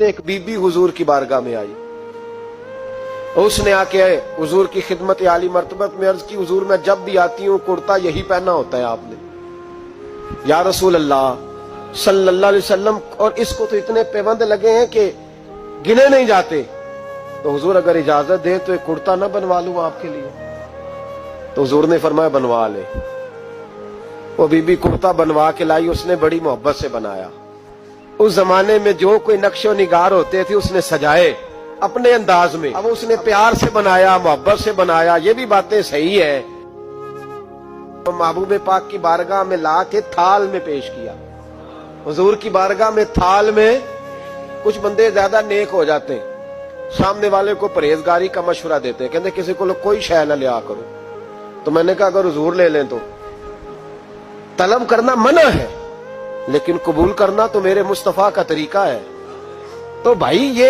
کہتے ہیں ایک बीबी हुजूर की बारगाह में आई, उसने आके हुजूर की खिदमत आली मर्तबत में अर्ज की, हुजूर मैं जब भी आती हूँ कुर्ता यही पहना होता है आपने, या रसूल अल्लाह सल्लल्लाहु अलैहि वसल्लम, और इसको तो इतने पैबंद लगे हैं कि गिने नहीं जाते, तो हुजूर अगर इजाजत दे तो एक कुर्ता ना बनवा लूं आपके लिए? तो हुजूर ने फरमाया बनवा ले। वो बीबी कुर्ता बनवा के लाई, उसने बड़ी मोहब्बत से बनाया। उस जमाने में जो कोई नक्शो निगार होते थे उसने सजाए अपने अंदाज में, अब उसने प्यार से बनाया, मोहब्बत से बनाया, ये भी बातें सही है। तो महबूब पाक की बारगाह में ला के थाल में पेश किया। हुजूर की बारगाह में थाल में, कुछ बंदे ज्यादा नेक हो जाते हैं, सामने वाले को परहेजगारी का मशवरा देते हैं, कहते किसी को कोई शय न लिया करो। तो मैंने कहा अगर हुजूर ले लें तो तलब करना मना है, लेकिन कबूल करना तो मेरे मुस्तफा का तरीका है। तो भाई ये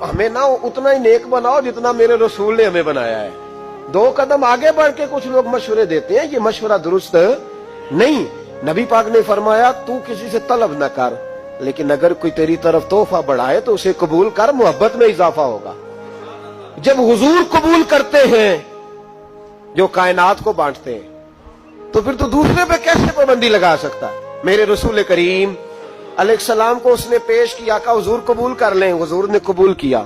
हमें ना उतना ही नेक बनाओ जितना मेरे रसूल ने हमें बनाया है। 2 कदम आगे बढ़ के कुछ लोग मशवरे देते हैं, ये मशवरा दुरुस्त नहीं। नबी पाक ने फरमाया तू किसी से तलब न कर, लेकिन अगर कोई तेरी तरफ तोहफा बढ़ाए तो उसे कबूल कर, मोहब्बत में इजाफा होगा। जब हुजूर कबूल करते हैं जो कायनात को बांटते हैं, तो फिर तो दूसरे पे कैसे पाबंदी लगा सकता है? मेरे रसूल करीम अलैहिस्सलाम को उसने पेश किया, का हुजूर कबूल कर लें। हुजूर ने कबूल किया।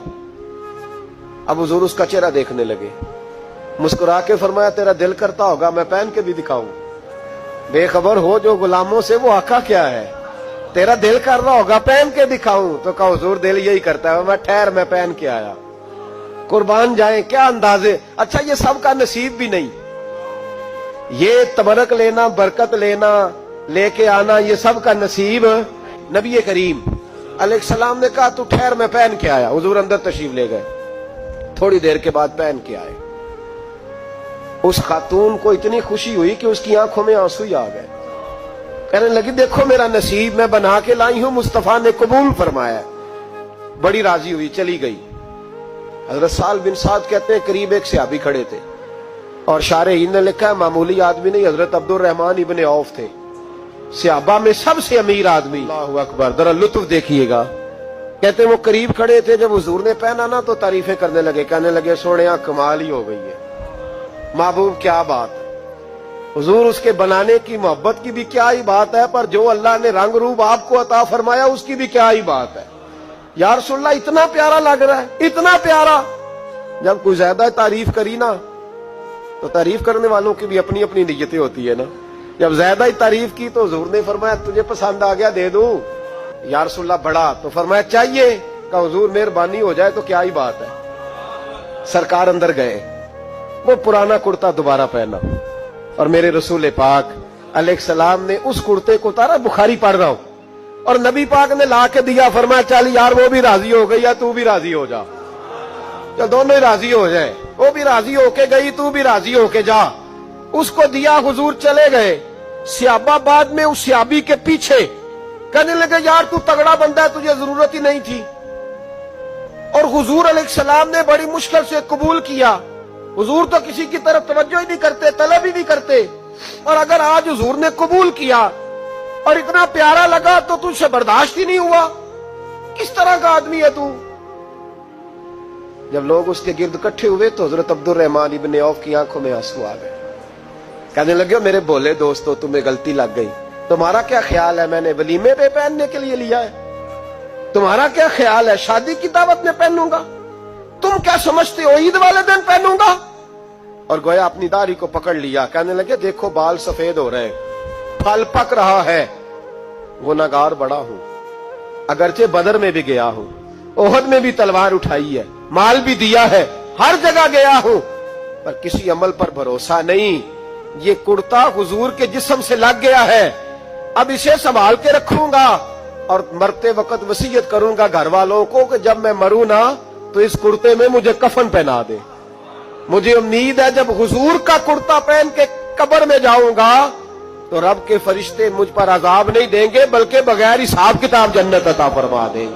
अब हुजूर उसका चेहरा देखने लगे, मुस्कुरा के फरमाया तेरा दिल करता होगा मैं पहन के भी दिखाऊं? बेखबर हो जो गुलामों से वो आका क्या है, तेरा दिल कर रहा होगा पहन के दिखाऊं? तो कहा हुजूर दिल यही करता है, मैं ठहर मैं पहन के आया। कुर्बान जाए, क्या अंदाजे। अच्छा ये सबका नसीब भी नहीं, ये तबरक लेना, बरकत लेना, लेके आना, ये सब का नसीब नबी करीम अलैहिस्सलाम ने कहा तू ठहर मैं पहन के आया। हुजूर अंदर तशरीफ ले गए, थोड़ी देर के बाद पहन के आए। उस खातून को इतनी खुशी हुई कि उसकी आंखों में आंसू ही आ गए। कहने लगी देखो मेरा नसीब, मैं बना के लाई हूं, मुस्तफा ने कबूल फरमाया। बड़ी राजी हुई, चली गई। हजरत साल बिन साद कहते हैं करीब एक सहाबी खड़े थे, और शारहीन ने लिखा है मामूली आदमी नहीं, हजरत अब्दुल रहमान इब्ने औफ थे, सहाबा में सबसे अमीर आदमी। अल्लाहु अकबर, जरा लुत्फ देखिएगा। कहते वो करीब खड़े थे, जब हुजूर ने पहना ना तो तारीफें करने लगे, कहने लगे सोनिया कमाल ही हो गई है, महबूब क्या बात है। हुजूर उसके बनाने की मोहब्बत की भी क्या ही बात है, पर जो अल्लाह ने रंग रूप आपको अता फरमाया उसकी भी क्या ही बात है। या रसूलल्लाह इतना प्यारा लग रहा है, इतना प्यारा। जब कोई ज्यादा तारीफ करी ना, तो तारीफ करने वालों की भी अपनी अपनी नीयतें होती है ना। जब ज्यादा ही तारीफ की तो हुजूर ने फरमाया तुझे पसंद आ गया दे दूं? या रसूलल्लाह बड़ा, तो फरमाया चाहिए? का हुजूर मेहरबानी हो जाए तो क्या ही बात है। सरकार अंदर गए, वो पुराना कुर्ता दोबारा पहना, और मेरे रसूल पाक अलैहिस्सलाम ने उस कुर्ते को उतारा। बुखारी पढ़ रहा हूं, और नबी पाक ने ला के दिया, फरमाया चल यार वो भी राजी हो गई या तू भी राजी हो जा, जो दोनों ही राजी हो जाए। वो भी राजी होके गई, तू भी राजी होके जा। उसको दिया, हुजूर चले गए। सहाबा बाद में उस सहाबी के पीछे कहने लगे यार तू तगड़ा बंदा है, तुझे जरूरत ही नहीं थी। और हुजूर अलैहिस्सलाम ने बड़ी मुश्किल से कबूल किया। हुजूर तो किसी की तरफ तवज्जो ही नहीं करते, तलब ही नहीं करते, और अगर आज हुजूर ने कबूल किया और इतना प्यारा लगा तो तुझसे बर्दाश्त ही नहीं हुआ। किस तरह का आदमी है तू? जब लोग उसके गिर्द इकट्ठे हुए तो हजरत अब्दुल रहमान इब्ने औफ की आंखों में आंसू आ गए। कहने लगे मेरे भोले दोस्तों तुम्हें गलती लग गई, तुम्हारा क्या ख्याल है मैंने वलीमे पे पहनने के लिए लिया है? तुम्हारा क्या ख्याल है शादी की दावत में पहनूंगा? तुम क्या समझते हो ईद वाले दिन पहनूंगा? और गोया अपनी दाढ़ी को पकड़ लिया। कहने लगे देखो बाल सफेद हो रहे हैं, फल पक रहा है, गुनाहगार बड़ा हूं, अगरचे बदर में भी गया हूं, ओहद में भी तलवार उठाई है, माल भी दिया है, हर जगह गया हूं, पर किसी अमल पर भरोसा नहीं। ये कुर्ता हुजूर के जिस्म से लग गया है, अब इसे संभाल के रखूंगा, और मरते वक्त वसीयत करूंगा घर वालों को कि जब मैं मरूं ना तो इस कुर्ते में मुझे कफन पहना दे। मुझे उम्मीद है जब हुजूर का कुर्ता पहन के कब्र में जाऊंगा तो रब के फरिश्ते मुझ पर अजाब नहीं देंगे, बल्कि बगैर हिसाब किताब जन्नत अता फरमा देंगे।